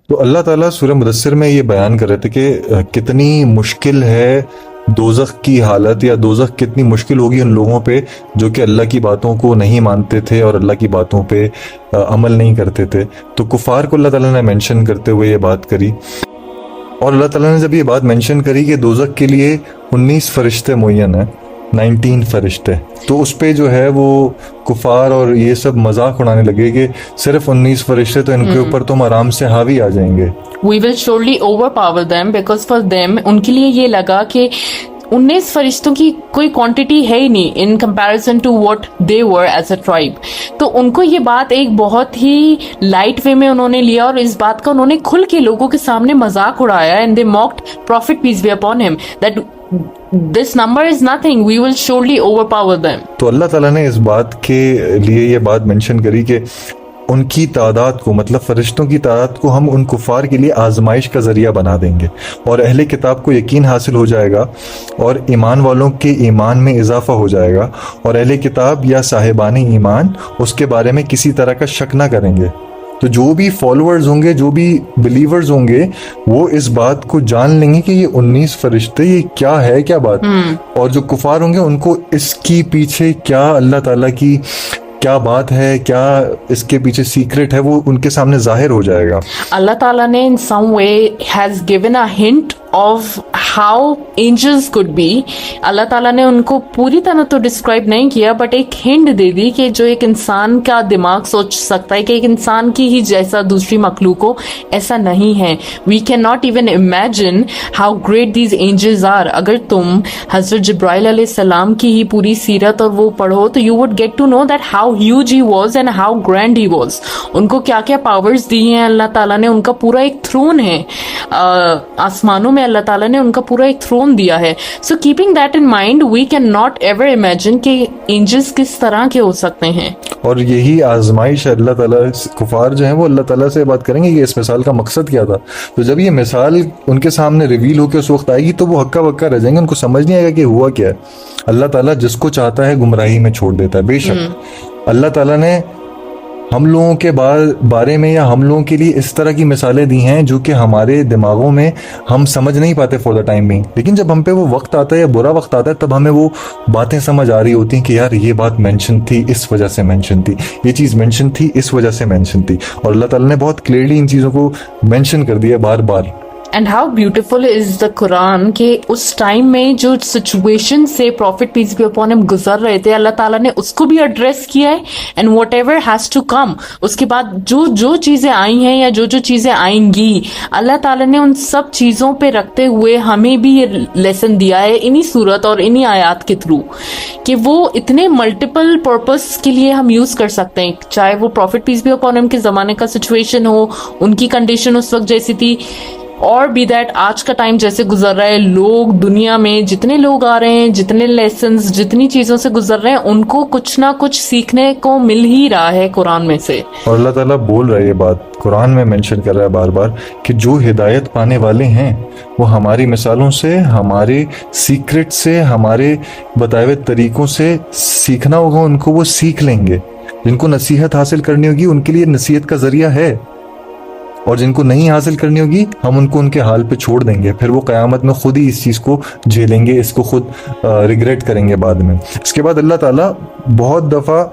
تو اللہ تعالیٰ سورہ مدثر میں یہ بیان کر رہے تھے کہ کتنی مشکل ہے دوزخ کی حالت، یا دوزخ کتنی مشکل ہوگی ان لوگوں پہ جو کہ اللہ کی باتوں کو نہیں مانتے تھے اور اللہ کی باتوں پہ عمل نہیں کرتے تھے. تو کفار کو اللہ تعالیٰ نے مینشن کرتے ہوئے یہ بات کری. اور اللہ تعالیٰ نے جب یہ بات مینشن کری کہ دوزخ کے لیے 19 فرشتے معین ہیں، 19 فرشتے، تو اس پہ جو ہے وہ کفار اور یہ سب مذاق اڑانے لگے کہ صرف 19 فرشتے تو ان کے اوپر تم آرام سے حاوی آ جائیں گے. We will surely overpower them because for them ان کے لیے یہ لگا کہ 19 فرشتوں کی کوئی کوانٹٹی ہے ہی نہیں in comparison to what they were as a tribe. تو ان کو یہ بات ایک بہت ہی لائٹ وے میں انہوں نے لیا، اور اس بات کا انہوں نے کھل کے لوگوں کے سامنے مذاق اڑایا. and they mocked Prophet peace be upon him that this number is nothing, we will surely overpower them. تو اللہ تعالیٰ نے اس بات کے لیے یہ بات منشن کری کہ ان کی تعداد کو، مطلب فرشتوں کی تعداد کو ہم ان کفار کے لیے آزمائش کا ذریعہ بنا دیں گے، اور اہل کتاب کو یقین حاصل ہو جائے گا اور ایمان والوں کے ایمان میں اضافہ ہو جائے گا، اور اہل کتاب یا صاحبان ایمان اس کے بارے میں کسی طرح کا شک نہ کریں گے. تو جو بھی فالوورز ہوں گے، جو بھی بلیورز ہوں گے، وہ اس بات کو جان لیں گے کہ یہ 19 فرشتے یہ کیا ہے، کیا بات. اور جو کفار ہوں گے ان کو اس کی پیچھے کیا اللہ تعالیٰ کی کیا بات ہے، کیا اس کے پیچھے سیکرٹ ہے، وہ ان کے سامنے ظاہر ہو جائے گا. اللہ تعالیٰ نے in some way has given a hint of how angels could be. اللہ تعالیٰ نے ان کو پوری طرح تو ڈسکرائب نہیں کیا، بٹ ایک ہنٹ دے دی کہ جو ایک انسان کا دماغ سوچ سکتا ہے کہ ایک انسان کی ہی جیسا دوسری مخلوق ہو، ایسا نہیں ہے. We cannot even imagine how great these angels are. اگر تم حضرت جبرائیل علیہ السلام کی ہی پوری سیرت اور وہ پڑھو تو you would get to know that how huge he was and how grand he was. ان کو کیا کیا پاورز دی ہیں اللہ تعالیٰ نے. ان کا پورا ایک تھرون ہے آسمانوں میں، اللہ تعالیٰ نے ان کا پورا ایک تھرون دیا ہے. So keeping that in mind we can not ever imagine کہ اینجلس کس طرح کے ہو سکتے ہیں. اور یہی آزمائش اللہ تعالیٰ، کفار جو ہیں وہ اللہ تعالیٰ سے بات کریں گے کہ اس مثال کا مقصد کیا تھا. تو جب یہ مثال ان کے سامنے ریویل ہو کے اس وقت آئے گی تو وہ ہکا بکا رہ جائیں گے، ان کو سمجھ نہیں آئے گا کہ ہوا کیا ہے. اللہ تعالیٰ جس کو چاہتا ہے گمراہی میں چھوڑ دیتا ہے. بے شک اللہ تعالیٰ نے ہم لوگوں کے بارے میں یا ہم لوگوں کے لیے اس طرح کی مثالیں دی ہیں جو کہ ہمارے دماغوں میں ہم سمجھ نہیں پاتے فور دا ٹائم بینگ، لیکن جب ہم پہ وہ وقت آتا ہے یا برا وقت آتا ہے تب ہمیں وہ باتیں سمجھ آ رہی ہوتی ہیں کہ یار یہ بات مینشن تھی، اس وجہ سے مینشن تھی، یہ چیز مینشن تھی، اس وجہ سے مینشن تھی. اور اللہ تعالیٰ نے بہت کلیئرلی ان چیزوں کو مینشن کر دیا بار بار. اینڈ ہاؤ بیوٹیفل از دا قرآن کہ اس ٹائم میں جو سچویشن سے profit piece be upon him گزر رہے تھے، اللہ تعالیٰ نے اس کو بھی ایڈریس کیا ہے. And whatever has to come, اس کے بعد جو چیزیں آئی ہیں یا جو چیزیں آئیں گی، اللہ تعالیٰ نے ان سب چیزوں پہ رکھتے ہوئے ہمیں بھی یہ لیسن دیا ہے انہی صورت اور انہی آیات کے تھرو کہ وہ اتنے ملٹیپل پرپس کے لیے ہم یوز کر سکتے ہیں. چاہے وہ پروفٹ پیس بی اپون ہم کے زمانے کا سچویشن ہو، ان کی کنڈیشن اس وقت جیسی تھی، اور بھی دیٹ آج کا ٹائم جیسے گزر رہا ہے. لوگ دنیا میں جتنے لوگ آ رہے ہیں، جتنے لیسنز، جتنی چیزوں سے گزر رہے ہیں، ان کو کچھ نہ کچھ سیکھنے کو مل ہی رہا ہے قرآن میں سے. اور اللہ تعالیٰ بول رہا ہے یہ بات قرآن میں مینشن کر رہا ہے بار بار کہ جو ہدایت پانے والے ہیں وہ ہماری مثالوں سے، ہمارے سیکرٹ سے، ہمارے بتائے ہوئے طریقوں سے سیکھنا ہوگا. ان کو وہ سیکھ لیں گے. جن کو نصیحت حاصل کرنی ہوگی ان کے لیے نصیحت کا ذریعہ ہے، اور جن کو نہیں حاصل کرنی ہوگی ہم ان کو ان کے حال پہ چھوڑ دیں گے. پھر وہ قیامت میں خود ہی اس چیز کو جھیلیں گے، اس کو خود ریگریٹ کریں گے بعد میں. اس کے بعد اللہ تعالیٰ بہت دفعہ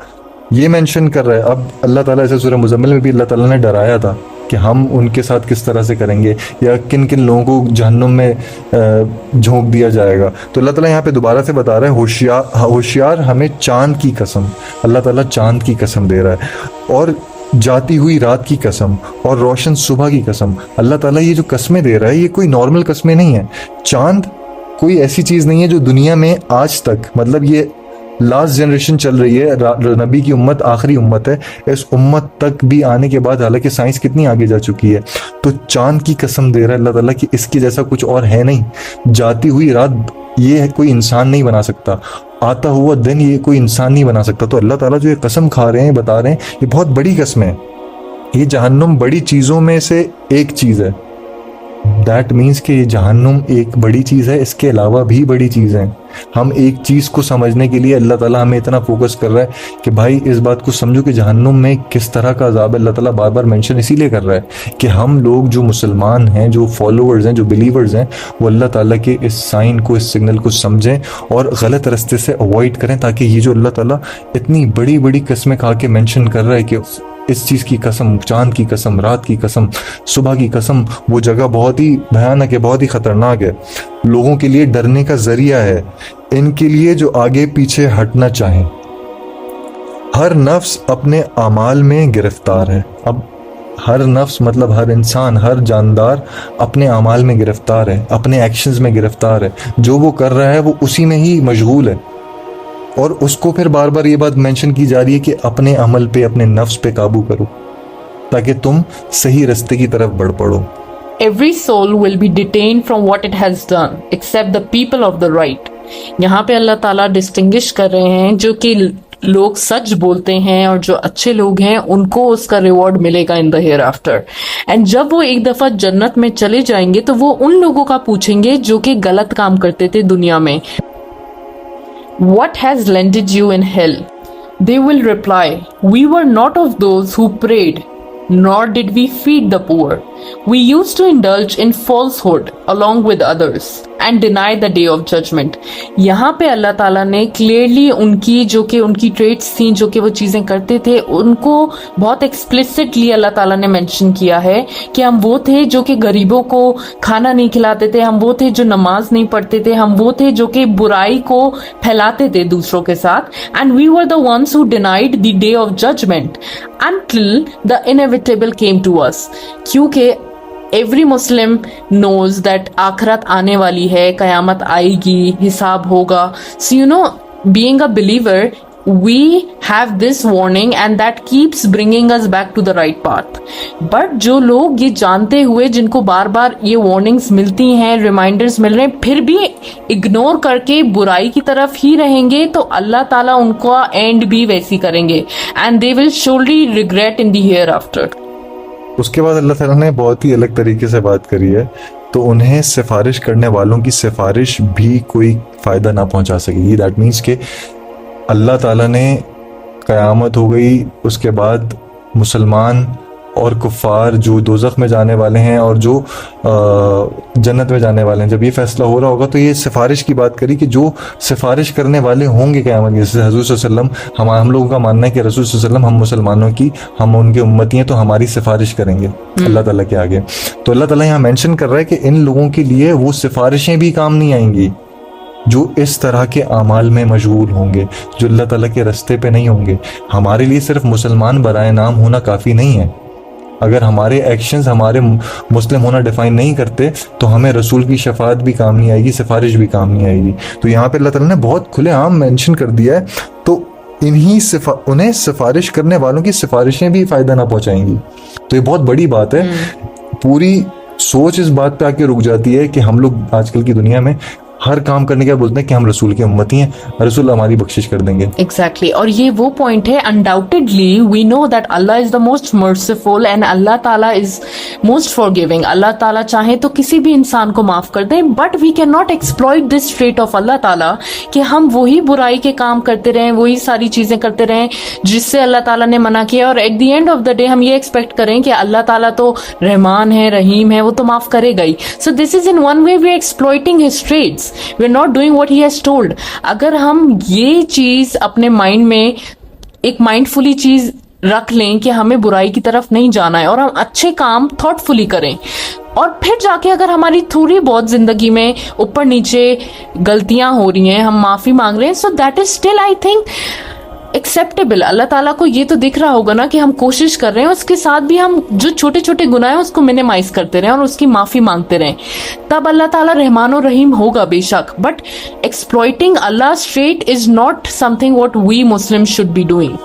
یہ مینشن کر رہا ہے. اب اللہ تعالیٰ ایسے سورہ مزمل میں بھی اللہ تعالیٰ نے ڈرایا تھا کہ ہم ان کے ساتھ کس طرح سے کریں گے یا کن کن لوگوں کو جہنم میں جھونک دیا جائے گا. تو اللہ تعالیٰ یہاں پہ دوبارہ سے بتا رہا ہے ہوشیار ہمیں چاند کی قسم، اللہ تعالیٰ چاند کی قسم دے رہا ہے، اور جاتی ہوئی رات کی قسم، اور روشن صبح کی قسم. اللہ تعالیٰ یہ جو قسمیں دے رہا ہے یہ کوئی نارمل قسمیں نہیں ہیں. چاند کوئی ایسی چیز نہیں ہے جو دنیا میں آج تک، مطلب یہ لاسٹ جنریشن چل رہی ہے، نبی کی امت آخری امت ہے، اس امت تک بھی آنے کے بعد حالانکہ سائنس کتنی آگے جا چکی ہے، تو چاند کی قسم دے رہا ہے اللہ تعالیٰ کہ اس کے جیسا کچھ اور ہے نہیں. جاتی ہوئی رات یہ کوئی انسان نہیں بنا سکتا، آتا ہوا دن یہ کوئی انسان نہیں بنا سکتا. تو اللہ تعالیٰ جو یہ قسم کھا رہے ہیں، بتا رہے ہیں، یہ بہت بڑی قسم ہے. یہ جہنم بڑی چیزوں میں سے ایک چیز ہے، دیٹ مینس کہ یہ جہنم ایک بڑی چیز ہے, اس کے علاوہ بھی بڑی چیز ہیں. ہم ایک چیز کو سمجھنے کے لیے اللہ تعالیٰ ہمیں اتنا فوکس کر رہا ہے کہ بھائی اس بات کو سمجھو کہ جہنم میں کس طرح کا عذاب ہے. اللہ تعالیٰ بار بار مینشن اسی لیے کر رہا ہے کہ ہم لوگ جو مسلمان ہیں, جو فالوورز ہیں, جو بلیورز ہیں, وہ اللہ تعالیٰ کے اس سائن کو, اس سگنل کو سمجھیں اور غلط رستے سے اوائڈ کریں, تاکہ یہ جو اللہ تعالیٰ اتنی بڑی بڑی قسمیں کھا کے مینشن کر رہا ہے کہ اس چیز کی قسم, چاند کی قسم, رات کی قسم, صبح کی قسم, وہ جگہ بہت ہی بھیانک ہے, بہت ہی خطرناک ہے, لوگوں کے لیے ڈرنے کا ذریعہ ہے, ان کے لیے جو آگے پیچھے ہٹنا چاہیں. ہر نفس اپنے اعمال میں گرفتار ہے. اب ہر نفس مطلب ہر انسان, ہر جاندار اپنے اعمال میں گرفتار ہے, اپنے ایکشنز میں گرفتار ہے. جو وہ کر رہا ہے وہ اسی میں ہی مشغول ہے, اور اس کو پھر بار بار یہ بات مینشن کی جا رہی ہے کہ اپنے عمل پہ, اپنے نفس پہ قابو کرو تاکہ تم صحیح رستے کی طرف بڑھ پڑو. Every soul will be detained from what it has done except the people of the right. یہاں پہ اللہ تعالیٰ ڈسٹنگش کر رہے ہیں جو کہ لوگ سچ بولتے ہیں اور جو اچھے لوگ ہیں ان کو اس کا ریوارڈ ملے گا ان دا ہیئر آفٹر. اینڈ جب وہ ایک دفعہ جنت میں چلے جائیں گے تو وہ ان لوگوں کا پوچھیں گے جو کہ غلط کام کرتے تھے دنیا میں. What has landed you in hell? They will reply, we were not of those who prayed, nor did we feed the poor. We used to indulge in falsehood along with others and deny the day of judgment. یہاں پہ اللہ تعالیٰ نے clearly ان کی جو کہ ان کی traits تھیں, جو کہ وہ چیزیں کرتے تھے, ان کو بہت ایکسپلسٹلی اللہ تعالیٰ نے مینشن کیا ہے کہ ہم وہ تھے جو کہ غریبوں کو کھانا نہیں کھلاتے تھے, ہم وہ تھے جو نماز نہیں پڑھتے تھے, ہم وہ تھے جو کہ برائی کو پھیلاتے تھے دوسروں کے ساتھ. And we were the ones who denied the day of judgment until the inevitable came to us. کیونکہ ایوری مسلم نوز دیٹ آخرت آنے والی ہے, قیامت آئے گی, حساب ہوگا. So you know, being a believer we have this warning and that keeps bringing us back to the right path. But جو لوگ یہ جانتے ہوئے, جن کو بار بار یہ warnings ملتی ہیں, reminders مل رہے ہیں, پھر بھی اگنور کر کے برائی کی طرف ہی رہیں گے, تو اللہ تعالیٰ ان کا اینڈ بھی ویسی کریں گے and they will surely regret in the hereafter. اس کے بعد اللہ تعالیٰ نے بہت ہی الگ طریقے سے بات کری ہے, تو انہیں سفارش کرنے والوں کی سفارش بھی کوئی فائدہ نہ پہنچا سکے گی. دیٹ مینس کہ اللہ تعالیٰ نے قیامت ہو گئی, اس کے بعد مسلمان اور کفار جو دوزخ میں جانے والے ہیں اور جو جنت میں جانے والے ہیں, جب یہ فیصلہ ہو رہا ہوگا تو یہ سفارش کی بات کری کہ جو سفارش کرنے والے ہوں گے قیامت, جیسے حضور صلی اللہ علیہ وسلم, ہم لوگوں کا ماننا ہے کہ رسول صلی اللہ علیہ وسلم ہم مسلمانوں کی, ہم ان کے امتی ہیں, تو ہماری سفارش کریں گے اللہ تعالیٰ کے آگے. تو اللہ تعالیٰ یہاں مینشن کر رہا ہے کہ ان لوگوں کے لیے وہ سفارشیں بھی کام نہیں آئیں گی جو اس طرح کے اعمال میں مشغول ہوں گے, جو اللہ تعالیٰ کے رستے پہ نہیں ہوں گے. ہمارے لیے صرف مسلمان برائے نام ہونا کافی نہیں ہے. اگر ہمارے ایکشنز ہمارے مسلم ہونا ڈیفائن نہیں کرتے تو ہمیں رسول کی شفاعت بھی کام نہیں آئے گی, سفارش بھی کام نہیں آئے گی. تو یہاں پہ اللہ تعالیٰ نے بہت کھلے عام مینشن کر دیا ہے, تو انہیں سفارش کرنے والوں کی سفارشیں بھی فائدہ نہ پہنچائیں گی. تو یہ بہت بڑی بات ہے. پوری سوچ اس بات پہ آ کے رک جاتی ہے کہ ہم لوگ آج کل کی دنیا میں ہر کام کرنے کے بولتے ہیں کہ ہم رسول کے امتی ہیں, رسول ہماری بخشش کر دیں گے. ایگزیکٹلی, اور یہ وہ پوائنٹ ہے, undoubtedly we know that Allah is the most merciful and Allah تعالیٰ از موسٹ فارگیونگ. اللہ تعالیٰ چاہیں تو کسی بھی انسان کو معاف کر دیں, but we can not exploit this trait of Allah تعالیٰ کہ ہم وہی برائی کے کام کرتے رہیں, وہی ساری چیزیں کرتے رہیں جس سے اللہ تعالیٰ نے منع کیا, اور at the end of the day ہم یہ ایکسپیکٹ کریں کہ اللہ تعالیٰ تو رحمان ہے, رحیم ہے, وہ تو معاف کرے گا ہی. So this is in one way we are exploiting his traits, we are not doing what he has told. اگر ہم یہ چیز اپنے مائنڈ میں ایک مائنڈ فلی چیز رکھ لیں کہ ہمیں برائی کی طرف نہیں جانا ہے, اور ہم اچھے کام تھاٹ فلی کریں, اور پھر جا کے اگر ہماری تھوڑی بہت زندگی میں اوپر نیچے غلطیاں ہو رہی ہیں, ہم معافی مانگ رہے ہیں, so that is still I think acceptable. Allah تعالیٰ کو یہ تو دکھ رہا ہوگا نا کہ ہم کوشش کر رہے ہیں, اس کے ساتھ بھی ہم جو چھوٹے چھوٹے گناہ ہیں اس کو منیمائز کرتے رہیں اور اس کی معافی مانگتے رہیں, تب اللہ تعالیٰ رحمان و رحیم ہوگا بے شک. But exploiting Allah trait is not something what we Muslim should be doing.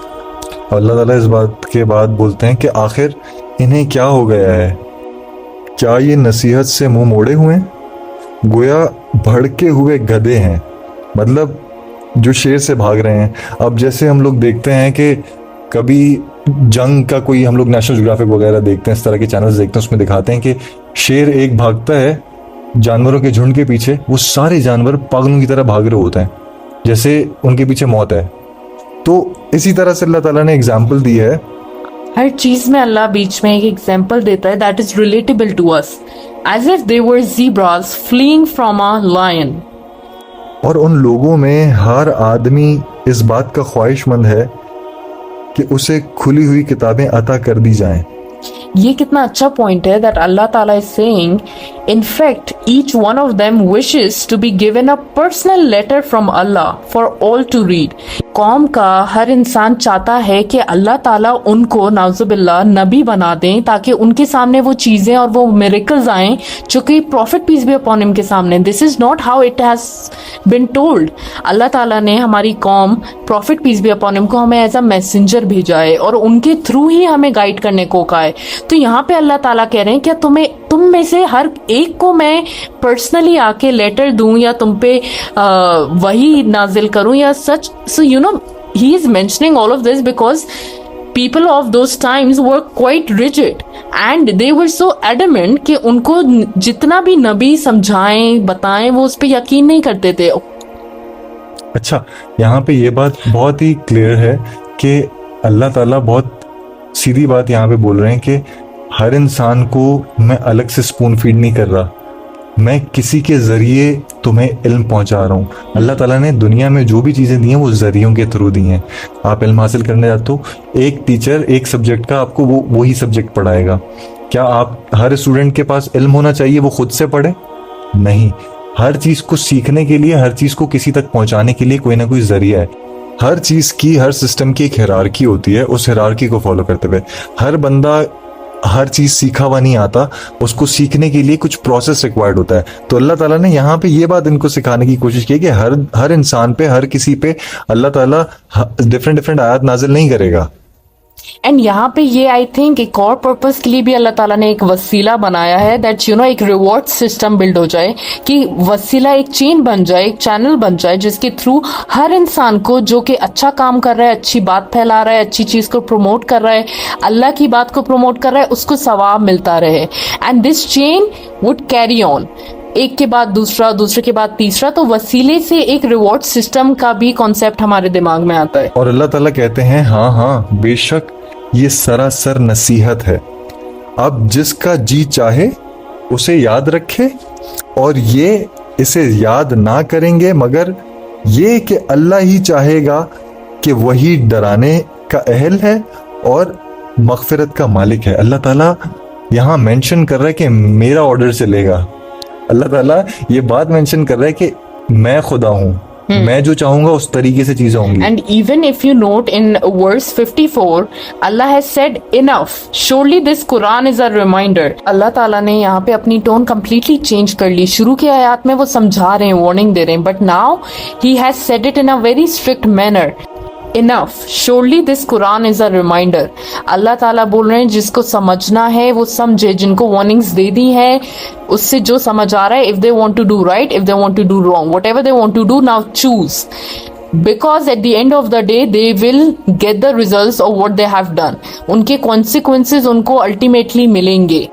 Allah تعالیٰ اس بات کے بعد بولتے ہیں کہ آخر انہیں کیا ہو گیا ہے, کیا یہ نصیحت سے منہ موڑے ہوئے ہیں, گویا بھڑکے ہوئے گدھے ہیں, مطلب جو شیر سے بھاگ رہے ہیں. اب جیسے ہم لوگ دیکھتے ہیں کہ کبھی جنگ کا کوئی ہم لوگ نیشنل جیوگرافک وغیرہ دیکھتے ہیں, اس طرح کے چینلز دیکھتے ہیں, اس میں دکھاتے ہیں کہ شیر ایک بھاگتا ہے جانوروں کے جھنڈ کے پیچھے, وہ سارے جانور پاگلوں کی طرح بھاگ رہے ہوتے ہیں جیسے ان کے پیچھے موت ہے. تو اسی طرح سے اللہ تعالیٰ نے اگزامپل دی ہے. ہر چیز میں اللہ بیچ میں ایک ایگزامپل دیتا ہے that is relatable to us, as if they were zebras fleeing from a lion. اور ان لوگوں میں ہر آدمی اس بات کا خواہش مند ہے کہ اسے کھلی ہوئی کتابیں عطا کر دی جائیں. یہ کتنا اچھا پوائنٹ ہے that اللہ تعالیٰ is saying in fact each one of them wishes to be given a personal letter from Allah for all to read. قوم کا ہر انسان چاہتا ہے کہ اللہ تعالیٰ ان کو نعوذ باللہ نبی بنا دیں تاکہ ان کے سامنے وہ چیزیں اور وہ میریکلز آئیں جو کہ پروفٹ پیس بی اپون ہم کے سامنے. This is not how it has been told. Allah تعالیٰ نے ہماری قوم profit piece be upon him کو ہمیں ایز اے میسنجر بھیجا ہے اور ان کے تھرو ہی ہمیں گائیڈ کرنے کو کہا ہے. تو یہاں پہ اللہ تعالیٰ کہہ رہے ہیں کیا تم میں سے ہر ایک کو میں پرسنلی آ کے لیٹر دوں یا تم پہ وہی نازل کروں یا سچ. So you know he is mentioning all of this because people of those times were quite rigid and they were so adamant کہ ان کو جتنا بھی نبی سمجھائیں بتائیں وہ اس پہ یقین نہیں کرتے تھے. اچھا, یہاں پہ یہ بات بہت ہی کلیئر ہے کہ اللہ تعالیٰ بہت سیدھی بات یہاں پہ بول رہے ہیں کہ ہر انسان کو میں الگ سے سپون فیڈ نہیں کر رہا, میں کسی کے ذریعے تمہیں علم پہنچا رہا ہوں. اللہ تعالیٰ نے دنیا میں جو بھی چیزیں دی ہیں وہ ذریعوں کے تھرو دی ہیں. آپ علم حاصل کرنے جاتے ہو, ایک ٹیچر ایک سبجیکٹ کا آپ کو وہی سبجیکٹ پڑھائے گا. کیا آپ ہر اسٹوڈنٹ کے پاس علم ہونا چاہیے وہ خود سے پڑھے؟ نہیں. ہر چیز کو سیکھنے کے لیے, ہر چیز کو کسی تک پہنچانے کے لیے کوئی نہ کوئی ذریعہ ہے. ہر چیز کی, ہر سسٹم کی ایک ہیرارکی ہوتی ہے, اس ہیرارکی کو فالو کرتے ہوئے ہر بندہ ہر چیز سیکھا ہوا نہیں آتا, اس کو سیکھنے کے لیے کچھ پروسیس ریکوائرڈ ہوتا ہے. تو اللہ تعالیٰ نے یہاں پہ یہ بات ان کو سکھانے کی کوشش کی کہ ہر انسان پہ, ہر کسی پہ اللہ تعالیٰ ڈفرینٹ آیات نازل نہیں کرے گا. اینڈ یہاں پہ یہ آئی تھنک ایک اور پرپز کے لیے بھی اللہ تعالیٰ نے ایک وسیلہ بنایا ہے دیٹ یو نو ایک ریوارڈ سسٹم بلڈ ہو جائے, کہ وسیلہ ایک چین بن جائے, ایک چینل بن جائے جس کے تھرو ہر انسان کو جو کہ اچھا کام کر رہا ہے, اچھی بات پھیلا رہا ہے, اچھی چیز کو پروموٹ کر رہا ہے, اللہ کی بات کو پروموٹ کر رہا ہے, اس کو ثواب ملتا رہے. And this chain would carry on, ایک کے بعد دوسرا, دوسرے کے بعد تیسرا. تو وسیلے سے ایک ریوارڈ سسٹم کا بھی کانسیپٹ ہمارے دماغ میں آتا ہے. اور اللہ تعالیٰ کہتے ہیں ہاں بے شک یہ سراسر نصیحت ہے, اب جس کا جی چاہے اسے یاد رکھے, اور یہ اسے یاد نہ کریں گے مگر یہ کہ اللہ ہی چاہے گا کہ وہی ڈرانے کا اہل ہے اور مغفرت کا مالک ہے. اللہ تعالیٰ یہاں مینشن کر رہا ہے کہ میرا آرڈر چلے گا. اللہ تعالیٰ یہ بات مینشن کر رہا ہے کہ میں خدا ہوں, میں جو چاہوں گا اس طریقے سے چیزیں ہوں گی. And even if you note in verse 54, Allah has said enough. Surely this Quran is a reminder. اللہ تعالیٰ نے یہاں پہ اپنی ٹون کمپلیٹلی چینج کر لی. شروع کے آیات میں وہ سمجھا رہے ہیں, وارننگ دے رہے ہیں, but now he has said it in a very strict manner. Enough. Surely this Quran is a reminder. اللہ تعالیٰ بول رہے ہیں جس کو سمجھنا ہے وہ سمجھے, جن کو وارننگز دے دی ہیں اس سے جو سمجھ آ رہا ہے, if they want to do right, if they want to do wrong, whatever they want to do, now choose. Because at the end of the day they will get the results of what they have done. ان کے consequences ان کو ultimately ملیں گے.